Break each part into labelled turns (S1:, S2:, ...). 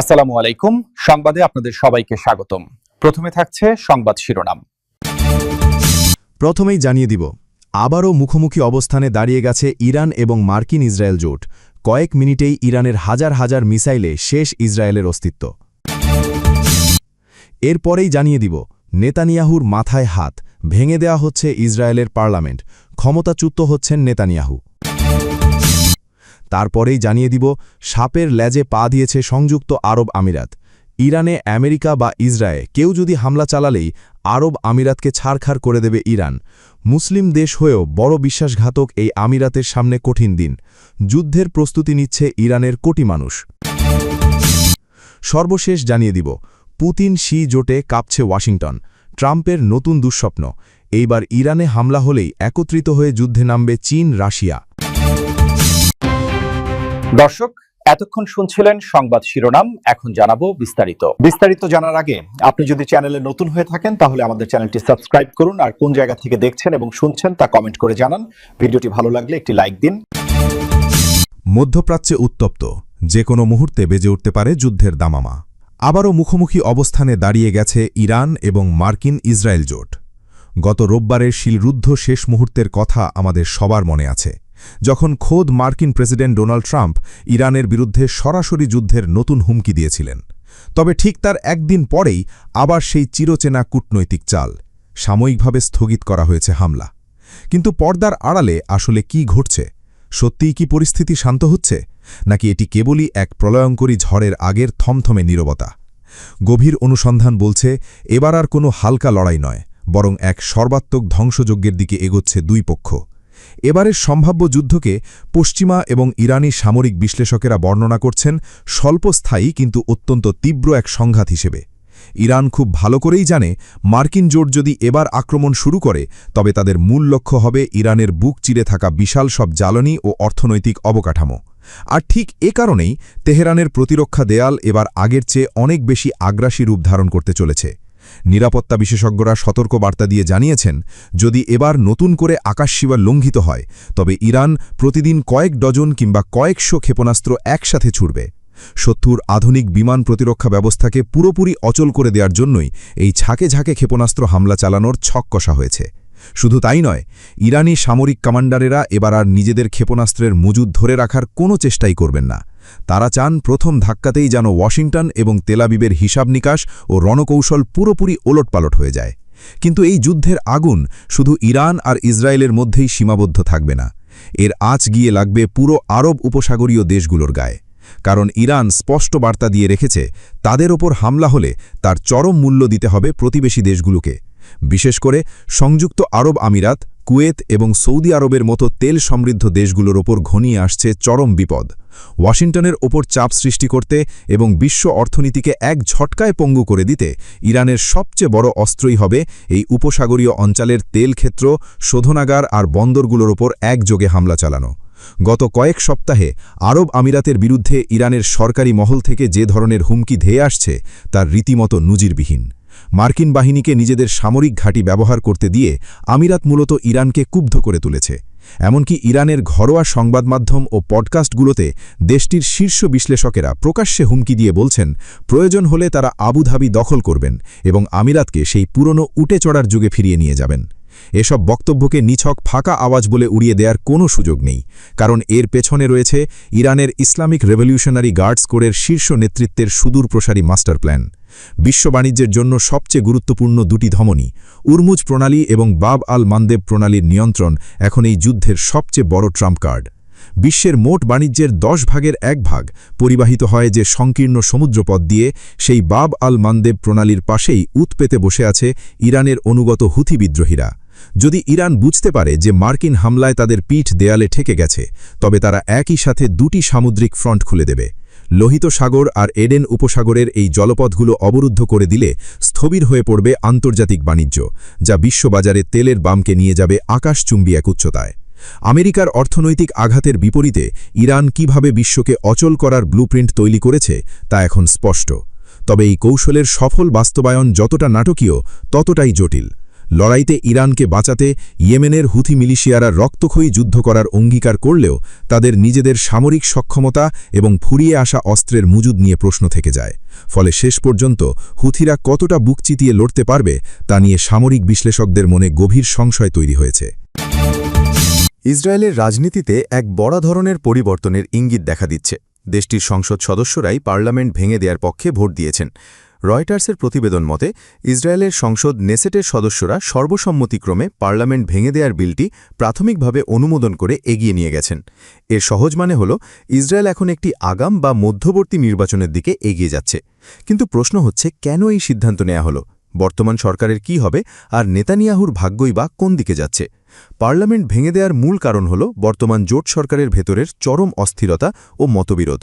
S1: আসসালামু আলাইকুম। সংবাদে আপনাদের সবাইকে স্বাগতম। প্রথমে থাকছে সংবাদ শিরোনাম।
S2: প্রথমেই জানিয়ে দিব, আবারও মুখোমুখি অবস্থানে দাঁড়িয়ে গেছে ইরান এবং মার্কিন ইসরায়েল জোট। কয়েক মিনিটেই ইরানের হাজার হাজার মিসাইলে শেষ ইসরায়েলের অস্তিত্ব। এরপরেই জানিয়ে দিব, নেতানিয়াহুর মাথায় হাত, ভেঙে দেয়া হচ্ছে ইসরায়েলের পার্লামেন্ট, ক্ষমতাচ্যুত হচ্ছেন নেতানিয়াহু। তারপরেই জানিয়ে দিব, সাপের লেজে পা দিয়েছে সংযুক্ত আরব আমিরাত। ইরানে আমেরিকা বা ইসরায়েল কেউ যদি হামলা চালালেই আরব আমিরাতকে ছাড়খাড় করে দেবে ইরান। মুসলিম দেশ হয়েও বড় বিশ্বাসঘাতক এই আমিরাতের সামনে কঠিন দিন। যুদ্ধের প্রস্তুতি নিচ্ছে ইরানের কোটি মানুষ। সর্বশেষ জানিয়ে দিব, পুতিন শি জোটে কাঁপছে ওয়াশিংটন। ট্রাম্পের নতুন দুঃস্বপ্ন, এইবার ইরানে হামলা হলেই একত্রিত হয়ে যুদ্ধে নামবে চীন রাশিয়া।
S1: দর্শক, এতক্ষণ শুনছিলেন সংবাদ শিরোনাম। এখন জানাবো বিস্তারিত জানার আগে আপনি যদি চ্যানেলে নতুন হয়ে থাকেন তাহলে আমাদের চ্যানেলটি সাবস্ক্রাইব করুন, আর কোন জায়গা থেকে দেখছেন এবং শুনছেন তা কমেন্ট করে জানান। ভিডিওটি ভালো লাগলে একটি লাইক দিন।
S2: মধ্যপ্রাচ্যে উত্তপ্ত, যে কোনো মুহূর্তে বেজে উঠতে পারে যুদ্ধের দামামা। আবারও মুখোমুখি অবস্থানে দাঁড়িয়ে গেছে ইরান এবং মার্কিন ইসরায়েল জোট। গত রোববারের শিলরুদ্ধ শেষ মুহূর্তের কথা আমাদের সবার মনে আছে, যখন খোদ মার্কিন প্রেসিডেন্ট ডোনাল্ড ট্রাম্প ইরানের বিরুদ্ধে সরাসরি যুদ্ধের নতুন হুমকি দিয়েছিলেন। তবে ঠিক তার একদিন পরেই আবার সেই চিরচেনা কূটনৈতিক চাল, সাময়িকভাবে স্থগিত করা হয়েছে হামলা। কিন্তু পর্দার আড়ালে আসলে কি ঘটছে? সত্যিই কি পরিস্থিতি শান্ত হচ্ছে, নাকি এটি কেবলই এক প্রলয়ঙ্করী ঝড়ের আগের থমথমে নীরবতা? গভীর অনুসন্ধান বলছে, এবার আর কোনো হালকা লড়াই নয়, বরং এক সর্বাত্মক ধ্বংসযজ্ঞের দিকে এগোচ্ছে দুই পক্ষ। এবারের সম্ভাব্য যুদ্ধকে পশ্চিমা এবং ইরানি সামরিক বিশ্লেষকেরা বর্ণনা করছেন স্বল্পস্থায়ী কিন্তু অত্যন্ত তীব্র এক সংঘাত হিসেবে। ইরান খুব ভালো করেই জানে, মার্কিন জোট যদি এবার আক্রমণ শুরু করে তবে তাদের মূল লক্ষ্য হবে ইরানের বুক চিরে থাকা বিশাল সব জ্বালানি ও অর্থনৈতিক অবকাঠামো। আর ঠিক এ কারণেই তেহরানের প্রতিরক্ষা দেয়াল এবার আগের চেয়ে অনেক বেশি আগ্রাসী রূপ ধারণ করতে চলেছে। নিরাপত্তা বিশেষজ্ঞরা সতর্ক বার্তা দিয়ে জানিয়েছেন, যদি এবার নতুন করে আকাশসীমা লঙ্ঘিত হয় তবে ইরান প্রতিদিন কয়েক ডজন কিংবা কয়েকশো ক্ষেপণাস্ত্র একসাথে ছুড়বে। শত্রুর আধুনিক বিমান প্রতিরক্ষা ব্যবস্থাকে পুরোপুরি অচল করে দেওয়ার জন্যই এই ঝাঁকে ঝাঁকে ক্ষেপণাস্ত্র হামলা চালানোর ছক কষা হয়েছে। শুধু তাই নয়, ইরানি সামরিক কমান্ডারেরা এবার আর নিজেদের ক্ষেপণাস্ত্রের মজুদ ধরে রাখার কোনো চেষ্টাই করবেন না। তারা চান প্রথম ধাক্কাতেই যেন ওয়াশিংটন এবং তেলাবিবের হিসাব নিকাশ ও রণকৌশল পুরোপুরি ওলটপালট হয়ে যায়। কিন্তু এই যুদ্ধের আগুন শুধু ইরান আর ইসরায়েলের মধ্যেই সীমাবদ্ধ থাকবে না, এর আঁচ গিয়ে লাগবে পুরো আরব উপসাগরীয় দেশগুলোর গায়ে। কারণ ইরান স্পষ্ট বার্তা দিয়ে রেখেছে, তাদের ওপর হামলা হলে তার চরম মূল্য দিতে হবে প্রতিবেশী দেশগুলোকে। বিশেষ করে সংযুক্ত আরব আমিরাত, কুয়েত এবং সৌদি আরবের মতো তেল সমৃদ্ধ দেশগুলোর ওপর ঘনিয়ে আসছে চরম বিপদ। ওয়াশিংটনের ওপর চাপ সৃষ্টি করতে এবং বিশ্ব অর্থনীতিকে এক ঝটকায় পঙ্গু করে দিতে ইরানের সবচেয়ে বড় অস্ত্রই হবে এই উপসাগরীয় অঞ্চলের তেল ক্ষেত্র, শোধনাগার আর বন্দরগুলোর ওপর একযোগে হামলা চালানো। গত কয়েক সপ্তাহে আরব আমিরাতের বিরুদ্ধে ইরানের সরকারি মহল থেকে যে ধরনের হুমকি ধেয়ে আসছে তার রীতিমতো নজিরবিহীন। মার্কিন বাহিনীকে নিজেদের সামরিক ঘাঁটি ব্যবহার করতে দিয়ে আমিরাত মূলত ইরানকে কুব্ধ করে তুলেছে। এমনকি ইরানের ঘরোয়া সংবাদ মাধ্যম ও পডকাস্টগুলোতে দেশটির শীর্ষ বিশ্লেষকেরা প্রকাশ্যে হুমকি দিয়ে বলছেন, প্রয়োজন হলে তারা আবুধাবি দখল করবেন এবং আমিরাতকে সেই পুরনো উঠে চড়ার যুগে ফিরিয়ে নিয়ে যাবেন। এসব বক্তব্যকে নিছক ফাঁকা আওয়াজ বলে উড়িয়ে দেওয়ার কোনো সুযোগ নেই, কারণ এর পেছনে রয়েছে ইরানের ইসলামিক রেভলিউশনারি গার্ডস কোরের শীর্ষ নেতৃত্বের সুদূরপ্রসারী মাস্টার প্ল্যান। বিশ্ব বাণিজ্যের জন্য সবচেয়ে গুরুত্বপূর্ণ দুটি ধমনী, উরমুজ প্রণালী এবং বাব আল মান্দেব প্রণালীর নিয়ন্ত্রণ এখন এই যুদ্ধের সবচেয়ে বড় ট্রাম্প কার্ড। বিশ্বের মোট বাণিজ্যের 10 ভাগের 1 ভাগ পরিবাহিত হয় যে সংকীর্ণ সমুদ্রপথ দিয়ে, সেই বাব আল মান্দেব প্রণালীর পাশেই উৎপেতে বসে আছে ইরানের অনুগত হুথি বিদ্রোহীরা। যদি ইরান বুঝতে পারে যে মার্কিন হামলায় তাদের পিঠ দেয়ালে ঠেকে গেছে, তবে তারা একই সাথে দুটি সামুদ্রিক ফ্রন্ট খুলে দেবে। লোহিত সাগর আর এডেন উপসাগরের এই জলপথগুলো অবরুদ্ধ করে দিলে স্থবির হয়ে পড়বে আন্তর্জাতিক বাণিজ্য, যা বিশ্ববাজারে তেলের বামকে নিয়ে যাবে আকাশচুম্বী এক উচ্চতায়। আমেরিকার অর্থনৈতিক আঘাতের বিপরীতে ইরান কিভাবে বিশ্বকে অচল করার ব্লুপ্রিন্ট তৈরি করেছে তা এখন স্পষ্ট। তবে এই কৌশলের সফল বাস্তবায়ন যতটা নাটকীয় ততটাই জটিল। লড়াইতে ইরানকে বাঁচাতে ইয়েমেনের হুথি মিলিশিয়ারা রক্তক্ষয়ী যুদ্ধ করার অঙ্গীকার করলেও তাদের নিজেদের সামরিক সক্ষমতা এবং ফুরিয়ে আসা অস্ত্রের মজুদ নিয়ে প্রশ্ন থেকে যায়। ফলে শেষ পর্যন্ত হুথিরা কতটা বুক চিতিয়ে লড়তে পারবে তা নিয়ে সামরিক বিশ্লেষকদের মনে গভীর সংশয় তৈরি হয়েছে। ইসরায়েলের রাজনীতিতে এক বড় ধরনের পরিবর্তনের ইঙ্গিত দেখা দিচ্ছে। দেশটির সংসদ সদস্যরাই পার্লামেন্ট ভেঙে দেওয়ার পক্ষে ভোট দিয়েছেন। রয়টার্সের প্রতিবেদন মতে ইসরায়েলের সংসদ নেসেটের সদস্যরা সর্বসম্মতিক্রমে পার্লামেন্ট ভেঙে দেওয়ার বিলটি প্রাথমিকভাবে অনুমোদন করে এগিয়ে নিয়ে গেছেন। এর সহজ মানে হল ইসরায়েল এখন একটি আগাম বা মধ্যবর্তী নির্বাচনের দিকে এগিয়ে যাচ্ছে। কিন্তু প্রশ্ন হচ্ছে, কেন এই সিদ্ধান্ত নেওয়া হলো? বর্তমান সরকারের কি হবে, আর নেতানিয়াহুর ভাগ্যই বা কোন দিকে যাচ্ছে? পার্লামেন্ট ভেঙে দেওয়ার মূল কারণ হল বর্তমান জোট সরকারের ভেতরের চরম অস্থিরতা ও মতবিরোধ।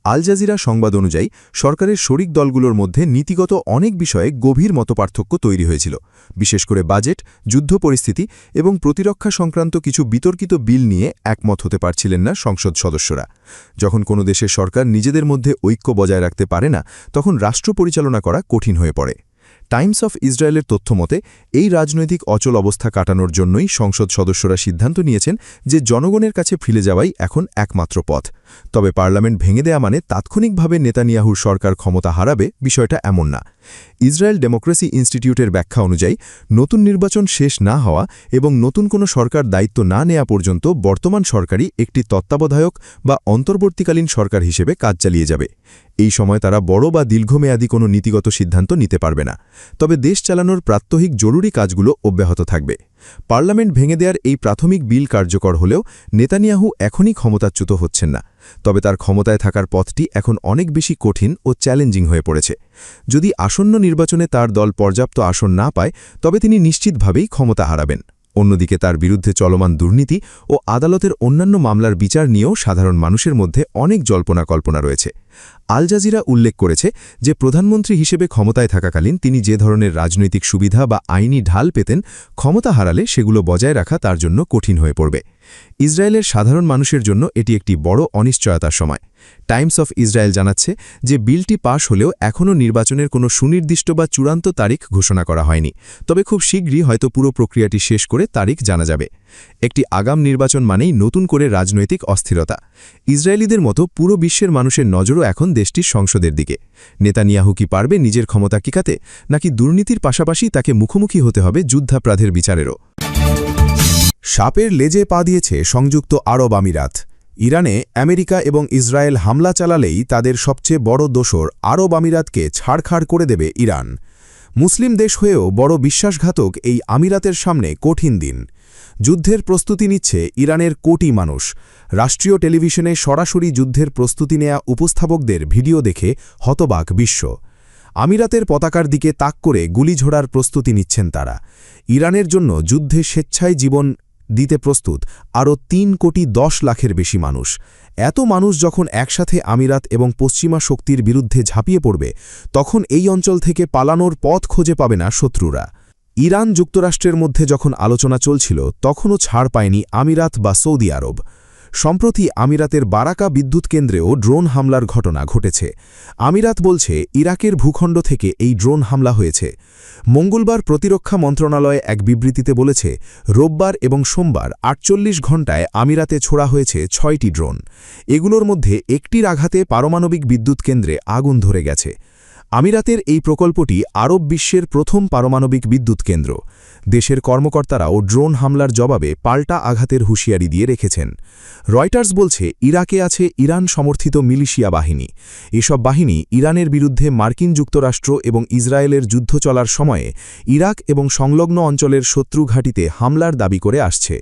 S2: আল জাজিরা সংবাদ অনুযায়ী সরকারের শরিক দলগুলোর মধ্যে নীতিগত অনেক বিষয়ে গভীর মতপার্থক্য তৈরি হয়েছিল, বিশেষ করে বাজেট, যুদ্ধ পরিস্থিতি এবং প্রতিরক্ষা সংক্রান্ত কিছু বিতর্কিত বিল নিয়ে একমত হতে পারছিলেন না সংসদ সদস্যরা। যখন কোনো দেশের সরকার নিজেদের মধ্যে ঐক্য বজায় রাখতে পারে না, তখন রাষ্ট্র পরিচালনা করা কঠিন হয়ে পড়ে। টাইমস অফ ইসরায়েলের তথ্যমতে এই রাজনৈতিক অচল অবস্থা কাটানোর জন্যই সংসদ সদস্যরা সিদ্ধান্ত নিয়েছেন যে জনগণের কাছে ফিরে যাওয়াই এখন একমাত্র পথ। তবে পার্লামেন্ট ভেঙে দেয়া মানে তাৎক্ষণিকভাবে নেতানিয়াহুর সরকার ক্ষমতা হারাবে, বিষয়টা এমন না। ইসরায়েল ডেমোক্রেসি ইনস্টিটিউটের ব্যাখ্যা অনুযায়ী নতুন নির্বাচন শেষ না হওয়া এবং নতুন কোনো সরকার দায়িত্ব না নেওয়া পর্যন্ত বর্তমান সরকারই একটি তত্ত্বাবধায়ক বা অন্তর্বর্তীকালীন সরকার হিসেবে কাজ চালিয়ে যাবে। এই সময় তারা বড় বা দীর্ঘমেয়াদী কোনো নীতিগত সিদ্ধান্ত নিতে পারবে না, তবে দেশ চালানোর প্রাত্যহিক জরুরি কাজগুলো অব্যাহত থাকবে। পার্লামেন্ট ভেঙে দেওয়ার এই প্রাথমিক বিল কার্যকর হলেও নেতানিয়াহু এখনই ক্ষমতাচ্যুত হচ্ছেন না, তবে তার ক্ষমতায় থাকার পথটি এখন অনেক বেশি কঠিন ও চ্যালেঞ্জিং হয়ে পড়েছে। যদি আসন্ন নির্বাচনে তার দল পর্যাপ্ত আসন না পায়, তবে তিনি নিশ্চিতভাবেই ক্ষমতা হারাবেন। অন্যদিকে তার বিরুদ্ধে চলমান দুর্নীতি ও আদালতের অন্যান্য মামলার বিচার নিয়েও সাধারণ মানুষের মধ্যে অনেক জল্পনা কল্পনা রয়েছে। আল জাজিরা উল্লেখ করেছে যে প্রধানমন্ত্রী হিসেবে ক্ষমতায় থাকাকালীন তিনি যে ধরনের রাজনৈতিক সুবিধা বা আইনি ঢাল পেতেন, ক্ষমতা হারালে সেগুলো বজায় রাখা তার জন্য কঠিন হয়ে পড়বে। ইসরায়েলের সাধারণ মানুষের জন্য এটি একটি বড় অনিশ্চয়তার সময়। টাইমস অফ ইসরায়েল জানাচ্ছে যে বিলটি পাশ হলেও এখনও নির্বাচনের কোনো সুনির্দিষ্ট বা চূড়ান্ত তারিখ ঘোষণা করা হয়নি, তবে খুব শীঘ্রই হয়তো পুরো প্রক্রিয়াটি শেষ করে তারিখ জানা যাবে। একটি আগাম নির্বাচন মানেই নতুন করে রাজনৈতিক অস্থিরতা। ইসরায়েলিদের মতো পুরো বিশ্বের মানুষের নজরও এখন দেশটির সংসদের দিকে। নেতানিয়াহু কি পারবে নিজের ক্ষমতা টিকাতে, নাকি দুর্নীতির পাশাপাশি তাকে মুখোমুখি হতে হবে যুদ্ধাপরাধের বিচারেরও? সাপের লেজে পা দিয়েছে সংযুক্ত আরব আমিরাত। ইরানে আমেরিকা এবং ইসরায়েল হামলা চালালেই তাদের সবচেয়ে বড় দোসর আরব আমিরাতকে ছাড়খাড় করে দেবে ইরান। মুসলিম দেশ হয়েও বড় বিশ্বাসঘাতক এই আমিরাতের সামনে কঠিন দিন। যুদ্ধের প্রস্তুতি নিচ্ছে ইরানের কোটি মানুষ। রাষ্ট্রীয় টেলিভিশনে সরাসরি যুদ্ধের প্রস্তুতি নেয়া উপস্থাপকদের ভিডিও দেখে হতবাক বিশ্ব। আমিরাতের পতাকার দিকে তাক করে গুলি ঝোড়ার প্রস্তুতি নিচ্ছেন তারা। ইরানের জন্য যুদ্ধে স্বেচ্ছায় জীবন দিতে প্রস্তুত আরও 3,10,00,000-এর বেশি মানুষ। এত মানুষ যখন একসাথে আমিরাত এবং পশ্চিমা শক্তির বিরুদ্ধে ঝাঁপিয়ে পড়বে, তখন এই অঞ্চল থেকে পালানোর পথ খুঁজে পাবে না শত্রুরা। ইরান যুক্তরাষ্ট্রের মধ্যে যখন আলোচনা চলছিল, তখনও ছাড় পায়নি আমিরাত বা সৌদি আরব। সম্প্রতি আমিরাতের বারাকা বিদ্যুৎ কেন্দ্রেও ড্রোন হামলার ঘটনা ঘটেছে। আমিরাত বলছে ইরাকের ভূখণ্ড থেকে এই ড্রোন হামলা হয়েছে। মঙ্গলবার প্রতিরক্ষা মন্ত্রণালয় এক বিবৃতিতে বলেছে, রোববার এবং সোমবার 48 ঘণ্টায় আমিরাতে ছোড়া হয়েছে 6টি ড্রোন। এগুলোর মধ্যে একটির আঘাতে পারমাণবিক বিদ্যুৎ কেন্দ্রে আগুন ধরে গেছে। আমিরাতের এই প্রকল্পটি আরব বিশ্বের প্রথম পারমাণবিক বিদ্যুৎ কেন্দ্র। দেশের কর্মকর্তারাও ড্রোন হামলার জবাবে পাল্টা আঘাতের হুঁশিয়ারি দিয়ে রেখেছেন। রয়টার্স বলছে ইরাকে আছে ইরান সমর্থিত মিলিশিয়া বাহিনী। এসব বাহিনী ইরানের বিরুদ্ধে মার্কিন যুক্তরাষ্ট্র এবং ইসরায়েলের যুদ্ধ চলার সময়ে ইরাক এবং সংলগ্ন অঞ্চলের শত্রু ঘাঁটিতে হামলার দাবি করে আসছে।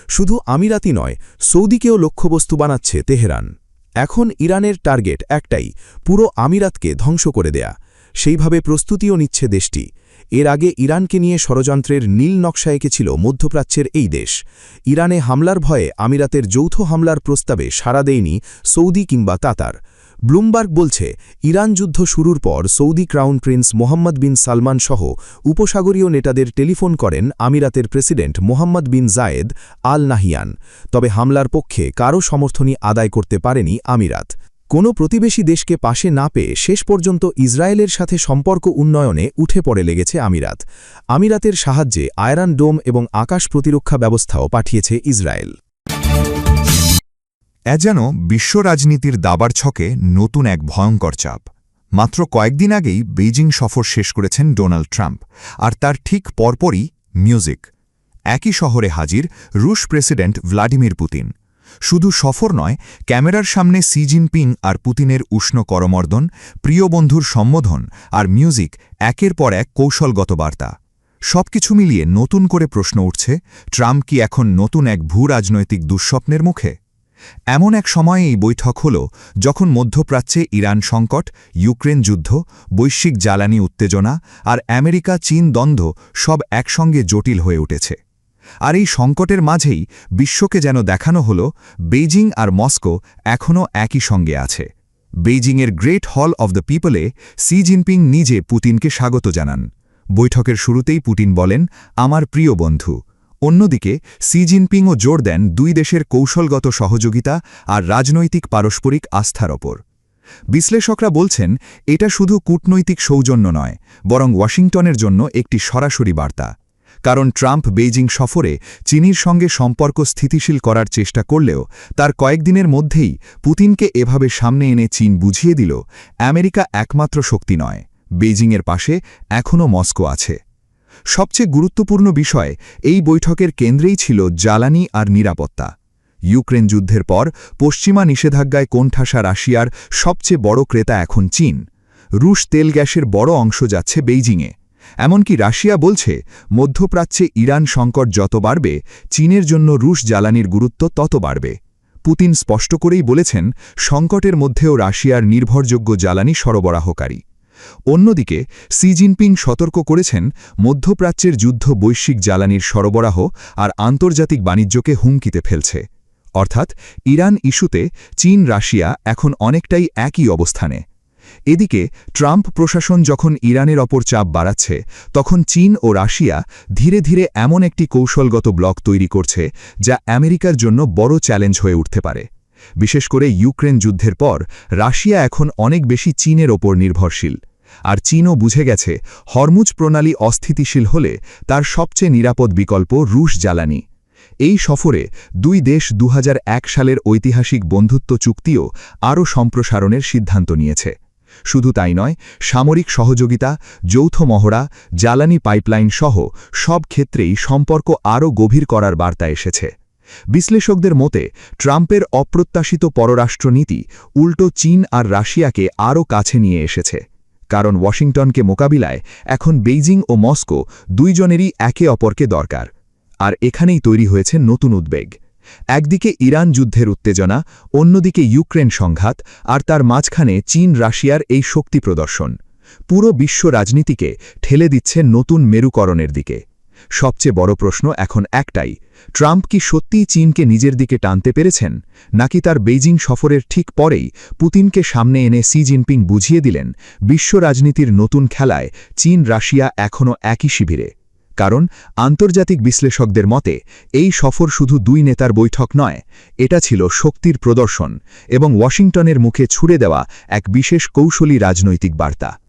S2: শুধু আমিরাতই নয়, সৌদিকেও লক্ষ্যবস্তু বানাচ্ছে তেহরান। এখন ইরানের টার্গেট একটাই, পুরো আমিরাতকে ধ্বংস করে দেয়া। সেইভাবে প্রস্তুতিও নিচ্ছে দেশটি। এর আগে ইরানকে নিয়ে ষড়যন্ত্রের নীল নকশা এঁকেছিল মধ্যপ্রাচ্যের এই দেশ। ইরানে হামলার ভয়ে আমিরাতের যৌথ হামলার প্রস্তাবে সাড়া দেয়নি সৌদি কিংবা কাতার। ব্লুমবার্গ বলছে, ইরান যুদ্ধ শুরুর পর সৌদি ক্রাউন প্রিন্স মোহাম্মদ বিন সালমান সহ উপসাগরীয় নেতাদের টেলিফোন করেন আমিরাতের প্রেসিডেন্ট মোহাম্মদ বিন জায়েদ আল নাহিয়ান। তবে হামলার পক্ষে কারও সমর্থনই আদায় করতে পারেনি আমিরাত।
S3: কোনো প্রতিবেশী দেশকে পাশে না পেয়ে শেষ পর্যন্ত ইসরায়েলের সাথে সম্পর্ক উন্নয়নে উঠে পড়ে লেগেছে আমিরাত। আমিরাতের সাহায্যে আয়রন ডোম এবং আকাশ প্রতিরক্ষা ব্যবস্থাও পাঠিয়েছে ইসরায়েল।
S4: যেন বিশ্ব রাজনীতির দাবার ছকে নতুন এক ভয়ঙ্কর চাপ। মাত্র কয়েকদিন আগেই বেইজিং সফর শেষ করেছেন ডোনাল্ড ট্রাম্প, আর তার ঠিক পরপরই মিউজিক। একই শহরে হাজির রুশ প্রেসিডেন্ট ভ্লাদিমির পুতিন। শুধু সফর নয়, ক্যামেরার সামনে সি জিনপিং আর পুতিনের উষ্ণ করমর্দন, প্রিয় বন্ধুর সম্বোধন আর মিউজিক একের পর এক কৌশলগত বার্তা। সবকিছু মিলিয়ে নতুন করে প্রশ্ন উঠছে, ট্রাম্প কি এখন নতুন এক ভূরাজনৈতিক দুঃস্বপ্নের মুখে? এমন এক সময়ে এই বৈঠক হল যখন মধ্যপ্রাচ্যে ইরান সংকট, ইউক্রেন যুদ্ধ, বৈশ্বিক জ্বালানি উত্তেজনা আর আমেরিকা চীন দ্বন্দ্ব সব একসঙ্গে জটিল হয়ে উঠেছে। আর এই সংকটের মাঝেই বিশ্বকে যেন দেখানো হল বেইজিং আর মস্কো এখনও একই সঙ্গে আছে। বেইজিংয়ের গ্রেট হল অব দ্য পিপলে সি জিনপিং নিজে পুতিনকে স্বাগত জানান। বৈঠকের শুরুতেই পুতিন বলেন, আমার প্রিয় বন্ধু। অন্যদিকে সি জিনপিংও জোর দেন দুই দেশের কৌশলগত সহযোগিতা আর রাজনৈতিক পারস্পরিক আস্থার ওপর। বিশ্লেষকরা বলছেন, এটা শুধু কূটনৈতিক সৌজন্য নয়, বরং ওয়াশিংটনের জন্য একটি সরাসরি বার্তা। কারণ ট্রাম্প বেইজিং সফরে চীনের সঙ্গে সম্পর্ক স্থিতিশীল করার চেষ্টা করলেও তার কয়েকদিনের মধ্যেই পুতিনকে এভাবে সামনে এনে চীন বুঝিয়ে দিল, আমেরিকা একমাত্র শক্তি নয়, বেইজিংয়ের পাশে এখনও মস্কো আছে। সবচেয়ে গুরুত্বপূর্ণ বিষয়, এই বৈঠকের কেন্দ্রেই ছিল জ্বালানি আর নিরাপত্তা। ইউক্রেন যুদ্ধের পর পশ্চিমা নিষেধাজ্ঞায় কোণঠাসা রাশিয়ার সবচেয়ে বড় ক্রেতা এখন চীন। রুশ তেল গ্যাসের বড় অংশ যাচ্ছে বেইজিংয়ে। এমনকি রাশিয়া বলছে, মধ্যপ্রাচ্যে ইরান সংকট যত বাড়বে, চীনের জন্য রুশ জ্বালানির গুরুত্ব তত বাড়বে। পুতিন স্পষ্ট করেই বলেছেন, সংকটের মধ্যেও রাশিয়ার নির্ভরযোগ্য জ্বালানি সরবরাহকারী। অন্যদিকে সি জিনপিং সতর্ক করেছেন, মধ্যপ্রাচ্যের যুদ্ধ বৈশ্বিক জ্বালানির সরবরাহ আর আন্তর্জাতিক বাণিজ্যকে হুমকিতে ফেলছে। অর্থাৎ ইরান ইস্যুতে চীন রাশিয়া এখন অনেকটাই একই অবস্থানে। এদিকে ট্রাম্প প্রশাসন যখন ইরানের ওপর চাপ বাড়াচ্ছে, তখন চীন ও রাশিয়া ধীরে ধীরে এমন একটি কৌশলগত ব্লক তৈরি করছে যা আমেরিকার জন্য বড় চ্যালেঞ্জ হয়ে উঠতে পারে। বিশেষ করে ইউক্রেন যুদ্ধের পর রাশিয়া এখন অনেক বেশি চীনের ওপর নির্ভরশীল। আর চীনও বুঝে গেছে, হরমুজ প্রণালী অস্থিতিশীল হলে তার সবচেয়ে নিরাপদ বিকল্প রুশ জ্বালানি। এই সফরে দুই দেশ 2001 সালের ঐতিহাসিক বন্ধুত্ব চুক্তিও আরও সম্প্রসারণের সিদ্ধান্ত নিয়েছে। শুধু তাই নয়, সামরিক সহযোগিতা, যৌথ মহড়া, জ্বালানি পাইপলাইন সহ সব ক্ষেত্রেই সম্পর্ক আরও গভীর করার বার্তা এসেছে। বিশ্লেষকদের মতে, ট্রাম্পের অপ্রত্যাশিত পররাষ্ট্রনীতি উল্টো চীন আর রাশিয়াকে আরও কাছে নিয়ে এসেছে। কারণ ওয়াশিংটনকে মোকাবিলায় এখন বেইজিং ও মস্কো দুইজনেরই একে অপরকে দরকার। আর এখানেই তৈরি হয়েছে নতুন উদ্বেগ। একদিকে ইরান যুদ্ধের উত্তেজনা, অন্যদিকে ইউক্রেন সংঘাত, আর তার মাঝখানে চীন রাশিয়ার এই শক্তি প্রদর্শন পুরো বিশ্ব রাজনীতিকে ঠেলে দিচ্ছে নতুন মেরুকরণের দিকে। সবচেয়ে বড় প্রশ্ন এখন একটাই, ট্রাম্প কি সত্যিই চীনকে নিজের দিকে টানতে পেরেছেন, নাকি তার বেইজিং সফরের ঠিক পরেই পুতিনকে সামনে এনে সি জিনপিং বুঝিয়ে দিলেন, বিশ্ব রাজনীতির নতুন খেলায় চীন রাশিয়া এখনও একই শিবিরে? কারণ আন্তর্জাতিক বিশ্লেষকদের মতে এই সফর শুধু দুই নেতার বৈঠক নয়, এটা ছিল শক্তির প্রদর্শন এবং ওয়াশিংটনের মুখে ছুড়ে দেওয়া এক বিশেষ কৌশলী রাজনৈতিক বার্তা।